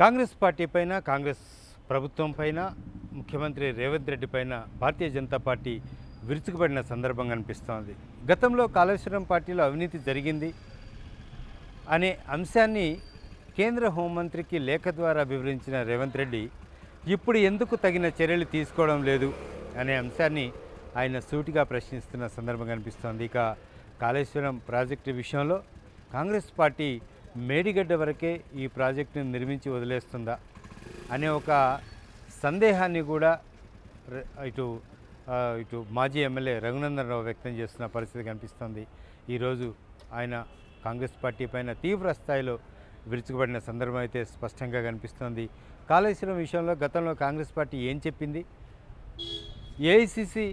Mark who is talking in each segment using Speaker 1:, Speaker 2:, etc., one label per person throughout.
Speaker 1: Congress party పైన, కాంగ్రెస్ ప్రభుత్వం పైన, ముఖ్యమంత్రి రేవంత్ రెడ్డి పైన భారతీయ జనతా పార్టీ విరుచుకుపడిన సందర్భం కనిపిస్తోంది. గతంలో కాళేశ్వరం పార్టీలో అవినీతి జరిగింది అనే అంశాన్ని కేంద్ర హోంమంత్రికి లేఖ ద్వారా వివరించిన రేవంత్ రెడ్డి ఇప్పుడు ఎందుకు తగిన చర్యలు తీసుకోవడం లేదు అనే అంశాన్ని ఆయన సూటిగా ప్రశ్నిస్తున్న సందర్భం కనిపిస్తోంది. ఇక కాళేశ్వరం ప్రాజెక్టు విషయంలో కాంగ్రెస్ పార్టీ మేడిగడ్డ వరకే ఈ ప్రాజెక్టును నిర్మించి వదిలేస్తుందా అనే ఒక సందేహాన్ని కూడా ఇటు మాజీ ఎమ్మెల్యే రఘునందన్ రావు వ్యక్తం చేస్తున్న పరిస్థితి కనిపిస్తోంది. ఈరోజు ఆయన కాంగ్రెస్ పార్టీ పైన తీవ్ర స్థాయిలో విరుచుకుపడిన సందర్భం అయితే స్పష్టంగా కనిపిస్తోంది. కాళేశ్వరం విషయంలో గతంలో కాంగ్రెస్ పార్టీ ఏం చెప్పింది? ఏఐసిసి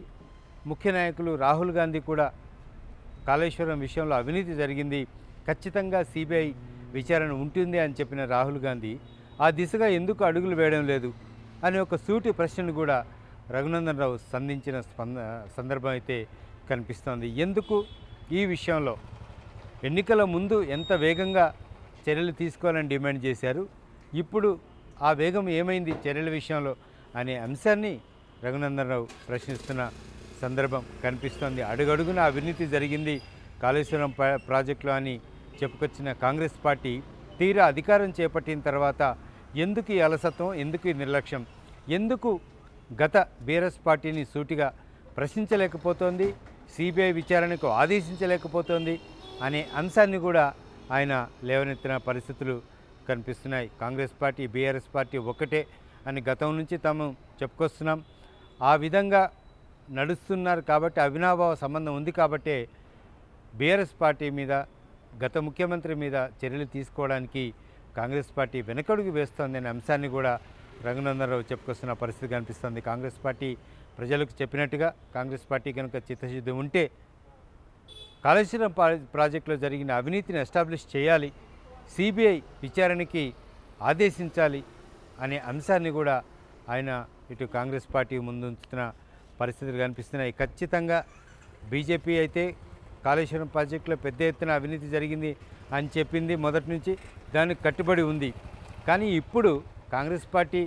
Speaker 1: ముఖ్య నాయకులు రాహుల్ గాంధీ కూడా కాళేశ్వరం విషయంలో అవినీతి జరిగింది, ఖచ్చితంగా సిబిఐ విచారణ ఉంటుంది అని చెప్పిన రాహుల్ గాంధీ ఆ దిశగా ఎందుకు అడుగులు వేయడం లేదు అనే ఒక సూటి ప్రశ్నను కూడా రఘునందన్ రావు సంధించిన సందర్భం అయితే కనిపిస్తోంది. ఎందుకు ఈ విషయంలో ఎన్నికల ముందు ఎంత వేగంగా చర్యలు తీసుకోవాలని డిమాండ్ చేశారు, ఇప్పుడు ఆ వేగం ఏమైంది చర్యల విషయంలో అనే అంశాన్ని రఘునందన్ రావు ప్రశ్నిస్తున్న సందర్భం కనిపిస్తోంది. అడుగడుగున అవినీతి జరిగింది కాళేశ్వరం ప్రాజెక్టులో అని చెప్పుకొచ్చిన కాంగ్రెస్ పార్టీ తీరా అధికారం చేపట్టిన తర్వాత ఎందుకు ఈ అలసత్వం, ఎందుకు ఈ నిర్లక్ష్యం, ఎందుకు గత బీఆర్ఎస్ పార్టీని సూటిగా ప్రశ్నించలేకపోతోంది, సిబిఐ విచారణకు ఆదేశించలేకపోతోంది అనే అంశాన్ని కూడా ఆయన లేవనెత్తిన పరిస్థితులు కనిపిస్తున్నాయి. కాంగ్రెస్ పార్టీ, బీఆర్ఎస్ పార్టీ ఒక్కటే అని గతం నుంచి తాము చెప్పుకొస్తున్నాం. ఆ విధంగా నడుస్తున్నారు కాబట్టి, అవినాభావ సంబంధం ఉంది కాబట్టే బీఆర్ఎస్ పార్టీ మీద, గత ముఖ్యమంత్రి మీద చర్యలు తీసుకోవడానికి కాంగ్రెస్ పార్టీ వెనకడుగు వేస్తోందనే అంశాన్ని కూడా రఘునందన్ రావు చెప్పుకొస్తున్న పరిస్థితి కనిపిస్తుంది. కాంగ్రెస్ పార్టీ ప్రజలకు చెప్పినట్టుగా కాంగ్రెస్ పార్టీ కనుక చిత్తశుద్ధి ఉంటే కాళేశ్వరం ప్రాజెక్టులో జరిగిన అవినీతిని ఎస్టాబ్లిష్ చేయాలి, సిబిఐ విచారణకి ఆదేశించాలి అనే అంశాన్ని కూడా ఆయన ఇటు కాంగ్రెస్ పార్టీ ముందుంచుతున్న పరిస్థితులు కనిపిస్తున్నాయి. ఖచ్చితంగా బీజేపీ అయితే కాళేశ్వరం ప్రాజెక్టులో పెద్ద ఎత్తున అవినీతి జరిగింది అని చెప్పింది మొదటి నుంచి, దానికి కట్టుబడి ఉంది. కానీ ఇప్పుడు కాంగ్రెస్ పార్టీ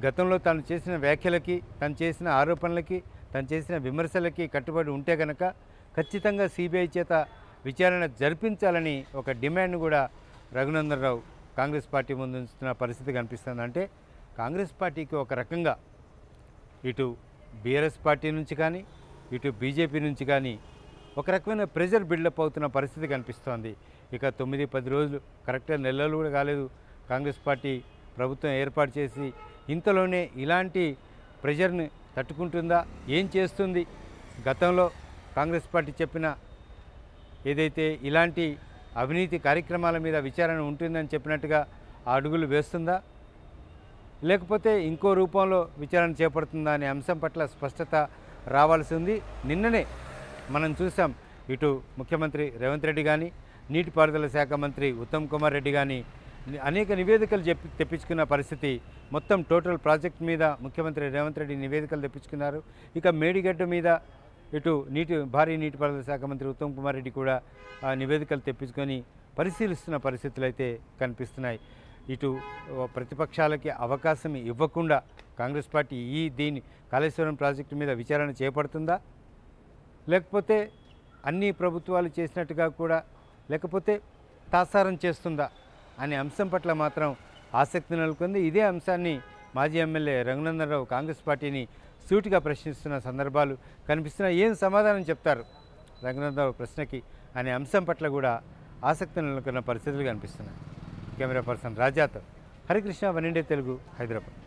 Speaker 1: గతంలో తాను చేసిన వ్యాఖ్యలకి, తను చేసిన ఆరోపణలకి, తను చేసిన విమర్శలకి కట్టుబడి ఉంటే కనుక ఖచ్చితంగా సిబిఐ చేత విచారణ జరిపించాలని ఒక డిమాండ్ కూడా రఘునందన్ రావు కాంగ్రెస్ పార్టీ ముందు ఉంచుతున్న పరిస్థితి కనిపిస్తుంది. అంటే కాంగ్రెస్ పార్టీకి ఒక రకంగా ఇటు బీఆర్ఎస్ పార్టీ నుంచి కానీ, ఇటు బీజేపీ నుంచి కానీ ఒక రకమైన ప్రెజర్ బిల్డప్ అవుతున్న పరిస్థితి కనిపిస్తోంది. ఇక 9-10 రోజులు, కరెక్ట్గా నెలలు కూడా కాలేదు కాంగ్రెస్ పార్టీ ప్రభుత్వం ఏర్పాటు చేసి, ఇంతలోనే ఇలాంటి ప్రెజర్ని తట్టుకుంటుందా, ఏం చేస్తుంది? గతంలో కాంగ్రెస్ పార్టీ చెప్పిన ఏదైతే ఇలాంటి అవినీతి కార్యక్రమాల మీద విచారణ ఉంటుందని చెప్పినట్టుగా ఆ అడుగులు వేస్తుందా, లేకపోతే ఇంకో రూపంలో విచారణ చేపడుతుందా అనే అంశం పట్ల స్పష్టత రావాల్సి ఉంది. నిన్ననే మనం చూసాం, ఇటు ముఖ్యమంత్రి రేవంత్ రెడ్డి కానీ, నీటిపారుదల శాఖ మంత్రి ఉత్తమ్ కుమార్ రెడ్డి కానీ అనేక నివేదికలు తెప్పించుకున్న పరిస్థితి. మొత్తం టోటల్ ప్రాజెక్ట్ మీద ముఖ్యమంత్రి రేవంత్ రెడ్డి నివేదికలు తెప్పించుకున్నారు. ఇక మేడిగడ్డ మీద ఇటు భారీ నీటిపారుదల శాఖ మంత్రి ఉత్తమ్ కుమార్ రెడ్డి కూడా నివేదికలు తెప్పించుకొని పరిశీలిస్తున్న పరిస్థితులు అయితే కనిపిస్తున్నాయి. ఇటు ప్రతిపక్షాలకి అవకాశం ఇవ్వకుండా కాంగ్రెస్ పార్టీ దీని కాళేశ్వరం ప్రాజెక్టు మీద విచారణ చేపడుతుందా, లేకపోతే అన్ని ప్రభుత్వాలు చేసినట్టుగా కూడా, లేకపోతే తాసారం చేస్తుందా అనే అంశం పట్ల మాత్రం ఆసక్తి నెలకొంది. ఇదే అంశాన్ని మాజీ ఎమ్మెల్యే రఘునందన్ రావు కాంగ్రెస్ పార్టీని సూటిగా ప్రశ్నిస్తున్న సందర్భాలు కనిపిస్తున్నాయి. ఏం సమాధానం చెప్తారు రఘునందన్ రావు ప్రశ్నకి అనే అంశం పట్ల కూడా ఆసక్తి నెలకొన్న పరిస్థితులు కనిపిస్తున్నాయి. కెమెరా పర్సన్ రాజాతో హరికృష్ణ, 1 ఇండియా తెలుగు, హైదరాబాద్.